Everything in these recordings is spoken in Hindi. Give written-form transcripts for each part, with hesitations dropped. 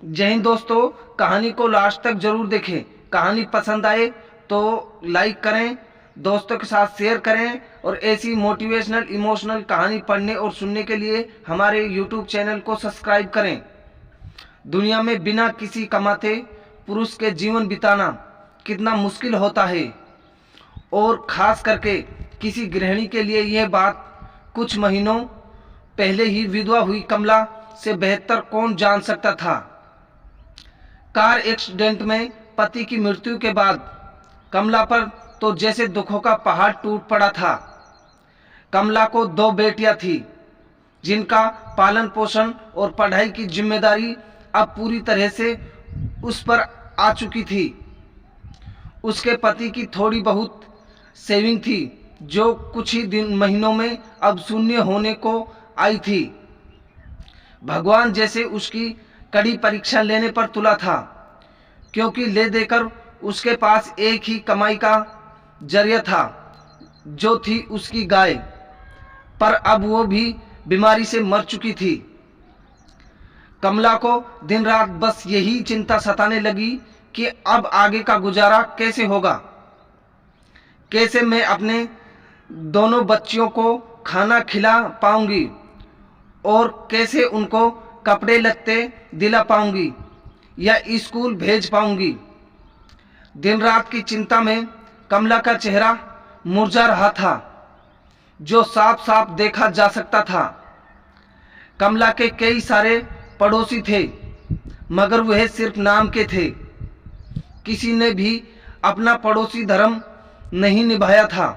जय हिंद दोस्तों। कहानी को लास्ट तक जरूर देखें। कहानी पसंद आए तो लाइक करें, दोस्तों के साथ शेयर करें और ऐसी मोटिवेशनल इमोशनल कहानी पढ़ने और सुनने के लिए हमारे यूट्यूब चैनल को सब्सक्राइब करें। दुनिया में बिना किसी कमाते पुरुष के जीवन बिताना कितना मुश्किल होता है, और ख़ास करके किसी गृहिणी के लिए यह बात कुछ महीनों पहले ही विधवा हुई कमला से बेहतर कौन जान सकता था। कार एक्सीडेंट में पति की मृत्यु के बाद कमला पर तो जैसे दुखों का पहाड़ टूट पड़ा था। कमला को 2 बेटियां थी जिनका पालन पोषण और पढ़ाई की जिम्मेदारी अब पूरी तरह से उस पर आ चुकी थी। उसके पति की थोड़ी बहुत सेविंग थी जो कुछ ही महीनों में अब शून्य होने को आई थी। भगवान जैसे उसकी कड़ी परीक्षा लेने पर तुला था, क्योंकि ले देकर उसके पास एक ही कमाई का जरिया था जो थी उसकी गाय, पर अब वो भी बीमारी से मर चुकी थी। कमला को दिन रात बस यही चिंता सताने लगी कि अब आगे का गुजारा कैसे होगा, कैसे मैं अपने दोनों बच्चियों को खाना खिला पाऊंगी और कैसे उनको कपड़े लत्ते दिला पाऊंगी या स्कूल भेज पाऊंगी। दिन रात की चिंता में कमला का चेहरा मुरझा रहा था, जो साफ साफ देखा जा सकता था। कमला के कई सारे पड़ोसी थे, मगर वह सिर्फ नाम के थे। किसी ने भी अपना पड़ोसी धर्म नहीं निभाया था।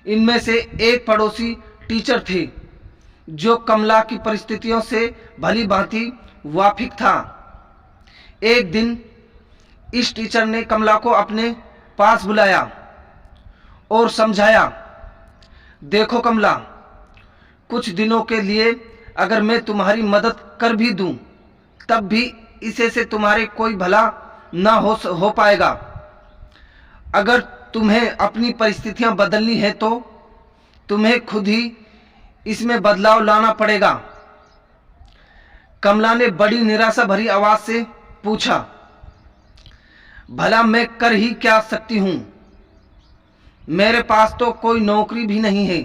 इनमें से एक पड़ोसी टीचर थे जो कमला की परिस्थितियों से भली भांति वाकिफ था। एक दिन इस टीचर ने कमला को अपने पास बुलाया और समझाया, देखो कमला, कुछ दिनों के लिए अगर मैं तुम्हारी मदद कर भी दूं, तब भी इसे से तुम्हारे कोई भला ना हो पाएगा। अगर तुम्हें अपनी परिस्थितियां बदलनी है तो तुम्हें खुद ही इसमें बदलाव लाना पड़ेगा। कमला ने बड़ी निराशा भरी आवाज से पूछा, भला मैं कर ही क्या सकती हूं? मेरे पास तो कोई नौकरी भी नहीं है।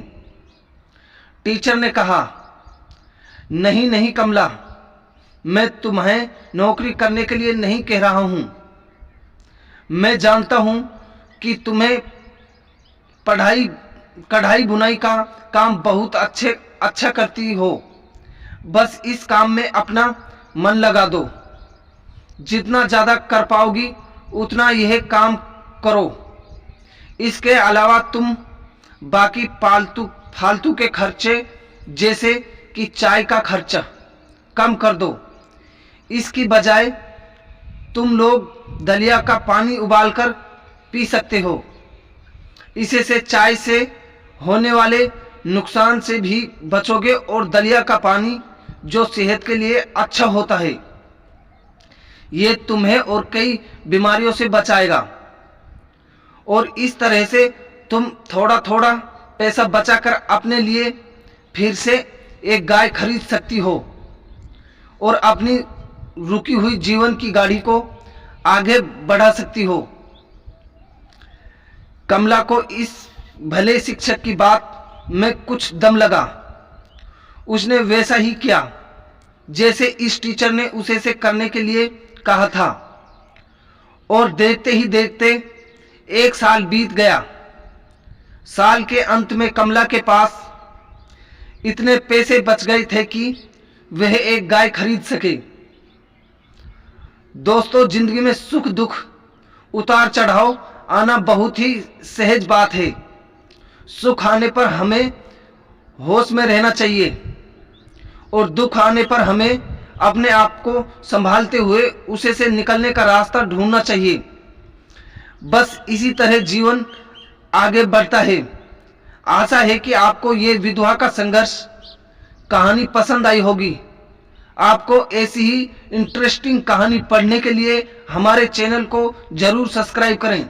टीचर ने कहा, नहीं नहीं कमला, मैं तुम्हें नौकरी करने के लिए नहीं कह रहा हूं। मैं जानता हूं कि तुम्हें कढ़ाई बुनाई का काम बहुत अच्छा करती हो। बस इस काम में अपना मन लगा दो। जितना ज़्यादा कर पाओगी उतना यह काम करो। इसके अलावा तुम बाकी फालतू के खर्चे जैसे कि चाय का खर्चा कम कर दो। इसकी बजाय तुम लोग दलिया का पानी उबालकर पी सकते हो। इसे से चाय से होने वाले नुकसान से भी बचोगे और दलिया का पानी जो सेहत के लिए अच्छा होता है, ये तुम्हें और कई बीमारियों से बचाएगा। और इस तरह से तुम थोड़ा थोड़ा पैसा बचाकर अपने लिए फिर से एक गाय खरीद सकती हो और अपनी रुकी हुई जीवन की गाड़ी को आगे बढ़ा सकती हो। कमला को इस भले शिक्षक की बात में कुछ दम लगा। उसने वैसा ही किया जैसे इस टीचर ने उसे से करने के लिए कहा था, और देखते ही देखते 1 साल बीत गया। साल के अंत में कमला के पास इतने पैसे बच गए थे कि वह एक गाय खरीद सके। दोस्तों, जिंदगी में सुख दुख उतार चढ़ाव आना बहुत ही सहज बात है। सुख आने पर हमें होश में रहना चाहिए और दुख आने पर हमें अपने आप को संभालते हुए उसे से निकलने का रास्ता ढूंढना चाहिए। बस इसी तरह जीवन आगे बढ़ता है। आशा है कि आपको ये विधवा का संघर्ष कहानी पसंद आई होगी। आपको ऐसी ही इंटरेस्टिंग कहानी पढ़ने के लिए हमारे चैनल को जरूर सब्सक्राइब करें।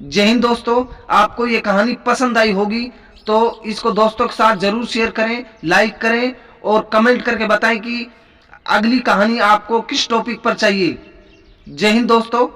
जय हिंद दोस्तों। आपको ये कहानी पसंद आई होगी तो इसको दोस्तों के साथ जरूर शेयर करें, लाइक करें और कमेंट करके बताएं कि अगली कहानी आपको किस टॉपिक पर चाहिए। जय हिंद दोस्तों।